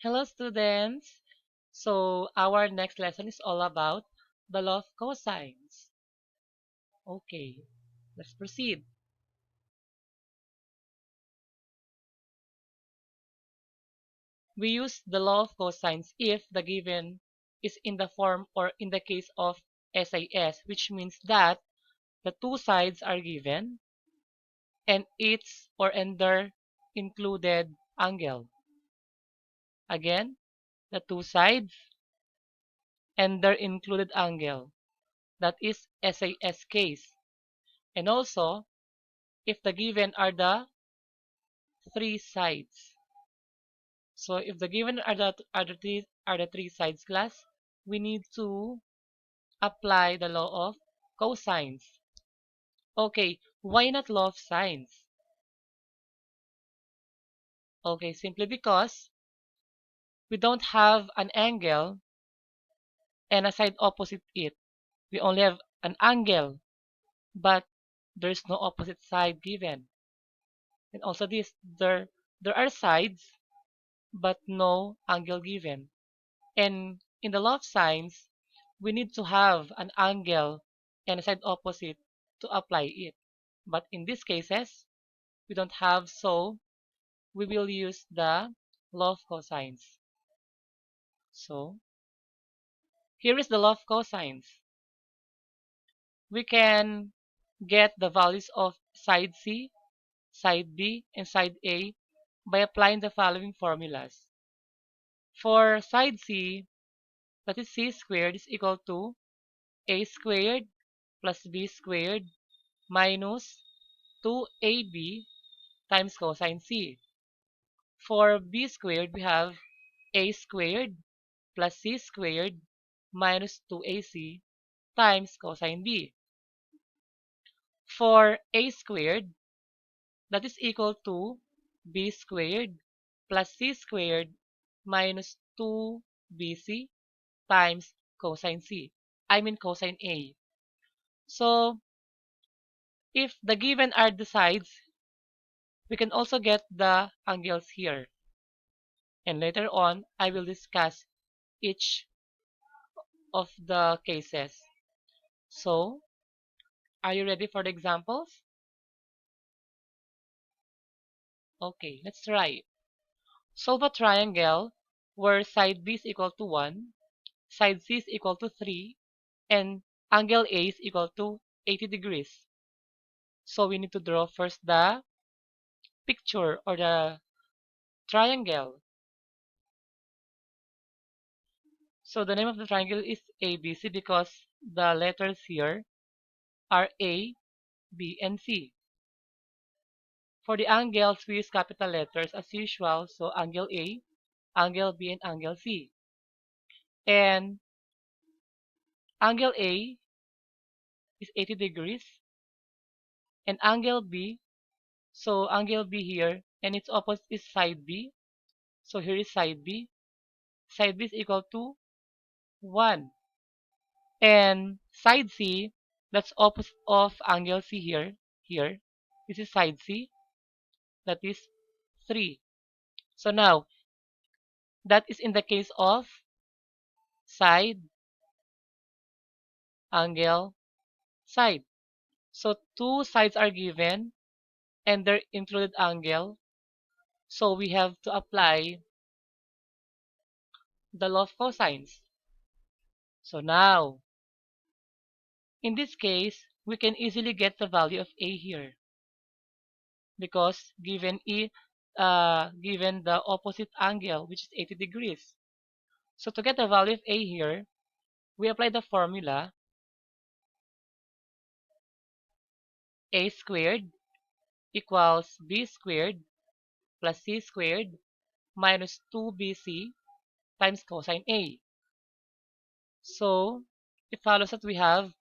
Hello, students. So, our next lesson is all about the law of cosines. Okay, let's proceed. We use the law of cosines if the given is in the form or in the case of SAS, which means that the two sides are given and its or and their included angle. Again, the two sides and their included angle. That is SAS case. And also, if the given are the three sides. So if the given are the three sides class, we need to apply the law of cosines. Okay, why not law of sines? Okay, simply because we don't have an angle and a side opposite it. We only have an angle, but there's no opposite side given. And also there are sides, but no angle given. And in the law of sines, we need to have an angle and a side opposite to apply it. But in these cases, we don't have, so we will use the law of cosines. So here is the law of cosines. We can get the values of side C, side B, and side A by applying the following formulas. For side C, that is C squared is equal to A squared plus B squared minus 2AB times cosine C. For B squared, we have A squared plus C squared minus 2AC times cosine B. For A squared, that is equal to B squared plus C squared minus 2BC times cosine C. I mean cosine A. So, if the given are the sides, we can also get the angles here. And later on, I will discuss each of the cases. So, are you ready for the examples? Okay, let's try. Solve a triangle where side B is equal to 1, side C is equal to 3, and angle A is equal to 80 degrees. So we need to draw first the picture or the triangle. So the name of the triangle is ABC because the letters here are A, B, and C. For the angles, we use capital letters as usual. So angle A, angle B, and angle C. And angle A is 80 degrees. And angle B, so angle B here, and its opposite is side B. So here is side B. Side B is equal to 1. And side C, that's opposite of angle C here. Here, this is side C, that is 3. So now, that is in the case of side, angle, side. So two sides are given and their included angle. So we have to apply the law of cosines. So now, in this case, we can easily get the value of A here because given the opposite angle, which is 80 degrees. So to get the value of A here, we apply the formula A squared equals B squared plus C squared minus 2BC times cosine A. So it follows that we have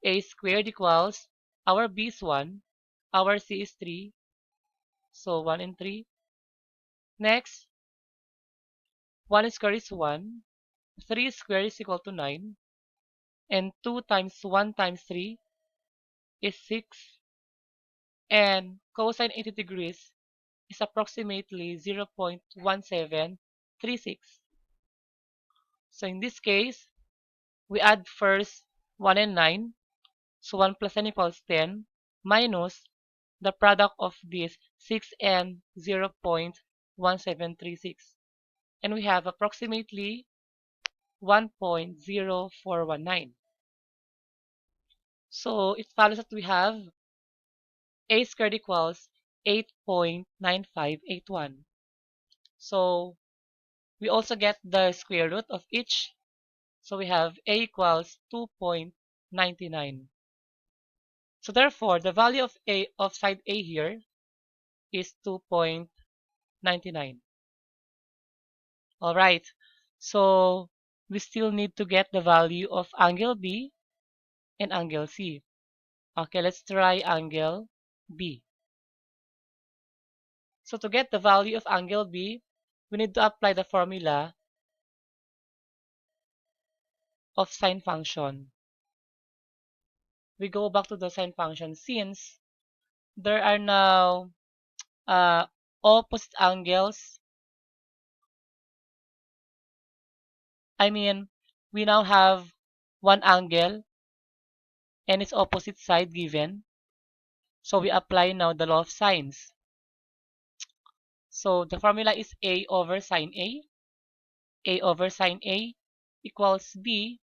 A squared equals our B is 1, our C is 3, so 1 and 3. Next, 1 squared is 1, 3 squared is equal to 9, and 2 times 1 times 3 is 6, and cosine 80 degrees is approximately 0.17 1.36. So in this case, we add first 1 and 9. So 1 plus 9 equals 10 minus the product of this 6 and 0.1736. And we have approximately 1.0419. So it follows that we have a squared equals 8.9581. So we also get the square root of each. So we have a equals 2.99. So therefore, the value of a of side A here is 2.99. All right. So we still need to get the value of angle B and angle C. Okay, let's try angle B. So to get the value of angle B, we need to apply the formula of sine function. We go back to the sine function since there are now uh, opposite angles. I mean, we now have one angle and its opposite side given. So we apply now the law of sines. So the formula is A over sine A. A over sine A equals B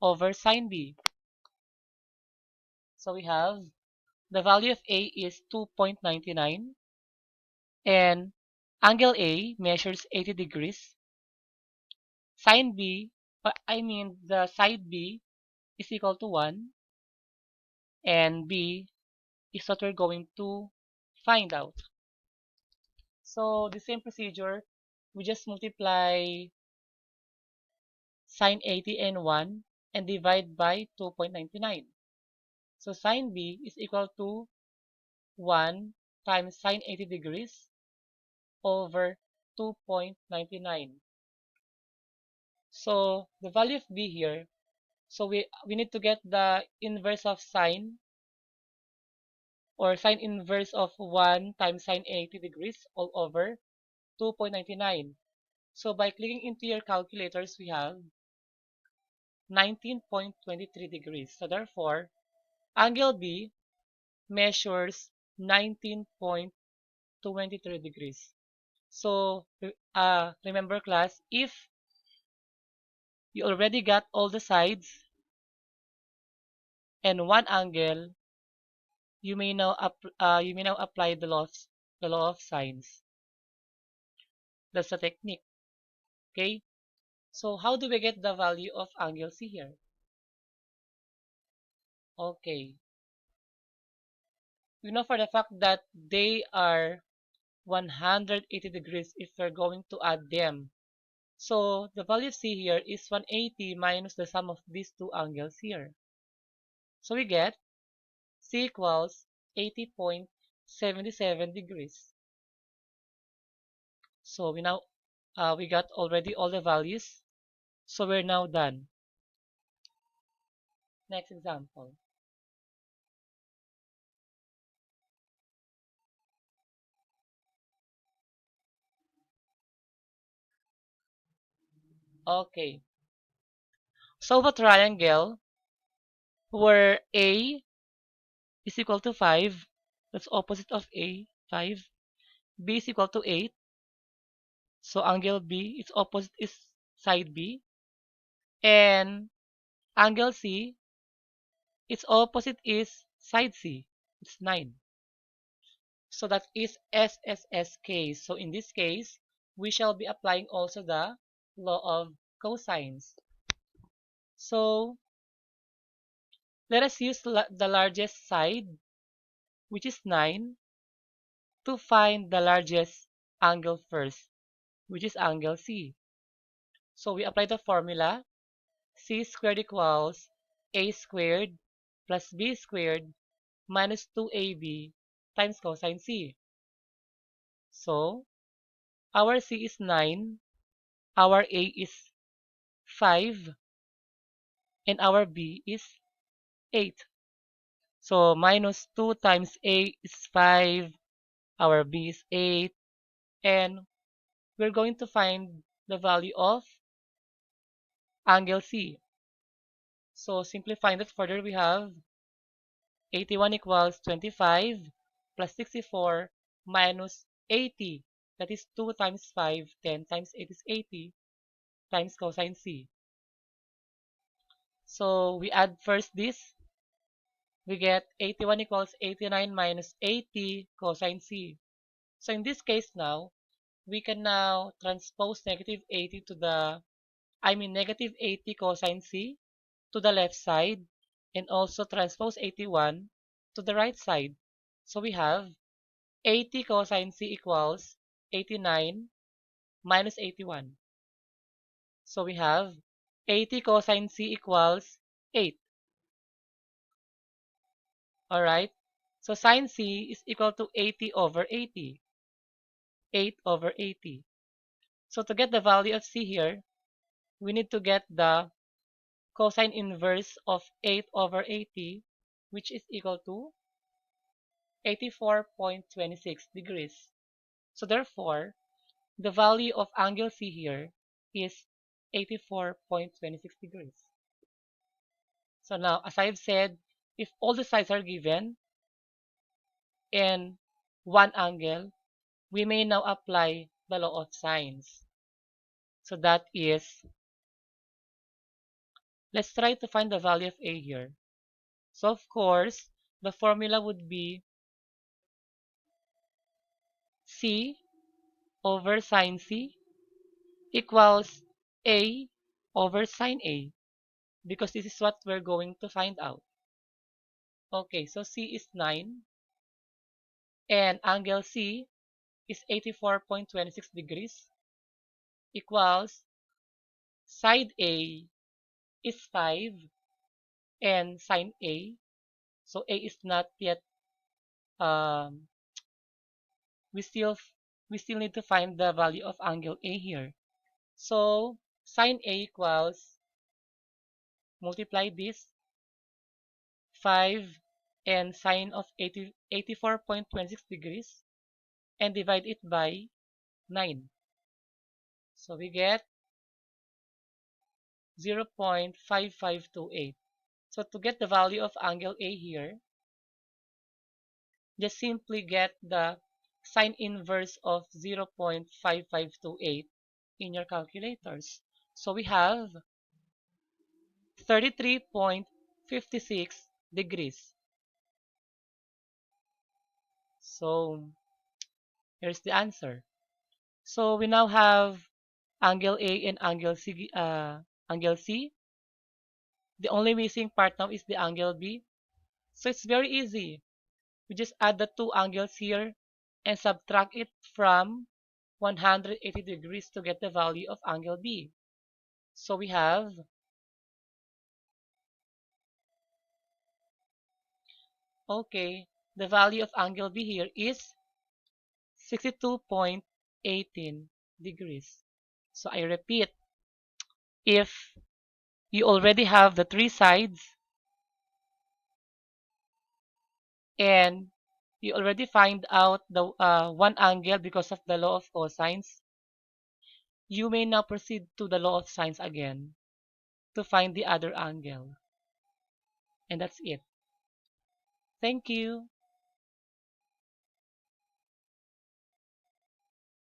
over sine B. So we have the value of A is 2.99 and angle A measures 80 degrees. Sine B, I mean the side B is equal to 1 and B is what we're going to find out. So the same procedure, we just multiply sine 80 and 1 and divide by 2.99. So sine B is equal to 1 times sine 80 degrees over 2.99. So the value of B here, so we need to get the inverse of sine or sine inverse of 1 times sine 80 degrees all over 2.99. So by clicking into your calculators, we have 19.23 degrees. So therefore, angle B measures 19.23 degrees. So remember class, if you already got all the sides and one angle, you may now apply the law of sines. That's the technique. Okay. So how do we get the value of angle C here? Okay. We know for the fact that they are 180 degrees if we're going to add them. So the value of C here is 180 minus the sum of these two angles here. So we get C equals 80.77 degrees. So we got already all the values. So we're now done. Next example. Okay. Solve a triangle where A is equal to 5. That's opposite of A, 5. B is equal to 8. So angle B, its opposite is side B. And angle C, its opposite is side C. It's 9. So that is SSS case. So in this case, we shall be applying also the law of cosines. So let us use the largest side, which is 9, to find the largest angle first, which is angle C. So we apply the formula C squared equals A squared plus B squared minus 2AB times cosine C. So our C is 9, our A is 5, and our B is 8. So minus 2 times A is 5, our B is 8, and we're going to find the value of angle C. So simplifying that further, we have 81 equals 25 plus 64 minus 80. That is 2 times 5, 10 times 8 is 80 times cosine C. So we add first this. We get 81 equals 89 minus 80 cosine C. So in this case now, we can now transpose negative 80 to negative 80 cosine C to the left side, and also transpose 81 to the right side. So we have 80 cosine C equals 89 minus 81. So we have 80 cosine C equals 8. Alright? So sine C is equal to 80 over 80. 8 over 80. So to get the value of C here, we need to get the cosine inverse of 8 over 80, which is equal to 84.26 degrees. So therefore, the value of angle C here is 84.26 degrees. So now, as I've said, if all the sides are given and one angle, we may now apply the law of sines. So that is, let's try to find the value of A here. So of course, the formula would be C over sine C equals A over sine A, because this is what we're going to find out. Okay, so C is 9 and angle C is 84.26 degrees equals side A is 5 and sine A. So A is not yet, um, we still we still need to find the value of angle A here. So sine A equals, multiply this 5 and sine of 84.26 degrees and divide it by 9. So we get 0.5528. So to get the value of angle A here, just simply get the sine inverse of 0.5528 in your calculators. So we have 33.56 degrees. So here's the answer. So we now have angle A and angle C. Angle C. The only missing part now is the angle B. So it's very easy. We just add the two angles here and subtract it from 180 degrees to get the value of angle B. So we have, okay, the value of angle B here is 62.18 degrees. So I repeat, if you already have the three sides and you already find out the one angle because of the law of cosines, you may now proceed to the law of sines again to find the other angle. And that's it. Thank you.